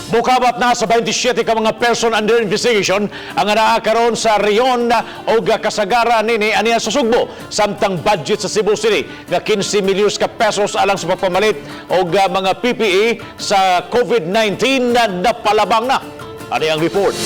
Mukabat na sa 27 ka mga person under investigation ang naa karon sa reyon o kasagaran nini aniya sa Sugbo. Samtang budget sa Cebu City nga 15 milyon ka pesos alang sa pagpamalit o mga PPE sa COVID-19 na napalabang na. Ano ang report?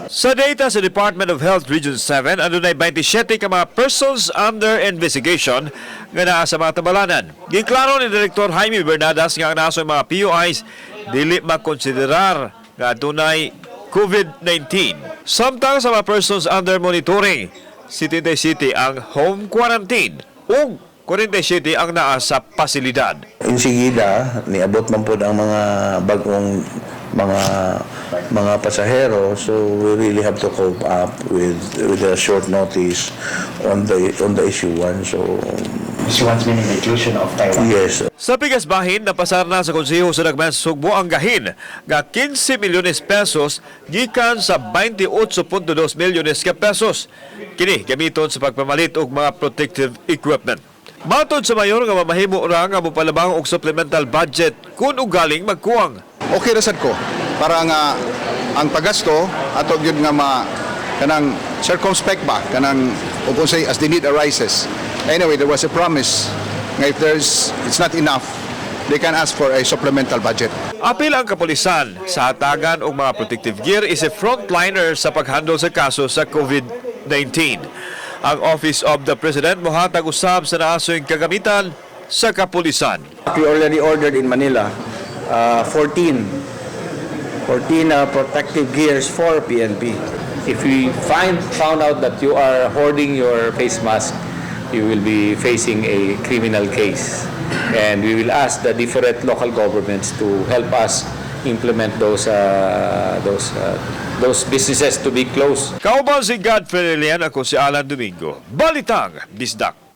Sa data sa Department of Health Region 7, ano na 27 ka mga persons under investigation nga naa sa mga tabalanan. Ginklaro ni Direktor Jaime Bernadas nga ang naso mga PUIs dili makonsiderar nga dunay COVID-19. Samtang sa mga persons under monitoring, 77 ang home quarantine ug 47 ang naa sa pasilidad. Insigida, niabot man po ang mga bagong mga pasahero, so we really have to cope up with a short notice on the issue 1. So issue 1 meaning the inclusion of Taiwan. yes. Sa Pigasbahin, napasar na sa Konseho sa Dagman Sugbo ang gahin nga 15 milyones pesos gikan sa 28.2 milyones ka pesos. Kini gamiton sa pagpamalit og mga protective equipment. Matod sa mayor nga mamahimo ra nga mopalabang og supplemental budget kun ugaling magkuwang. Okay ra sad ko para nga ang paggasto ato gyud nga kanang circumspect ba kanang upon say as the need arises. Anyway, there was a promise nga if it's not enough, they can ask for a supplemental budget. Apil ang kapulisan sa hatagan og mga protective gear is a frontliner sa paghandle sa kaso sa COVID-19. Ang Office of the President mohatag usab sa naasoy kagamitan sa kapulisan. We already ordered in Manila 14 protective gears for PNP. If we found out that you are hoarding your face mask, you will be facing a criminal case. And we will ask the different local governments to help us implement those businesses to be closed. Kauban si Godfrey Lilian, ako si Alan Domingo. Balitang Bisdak.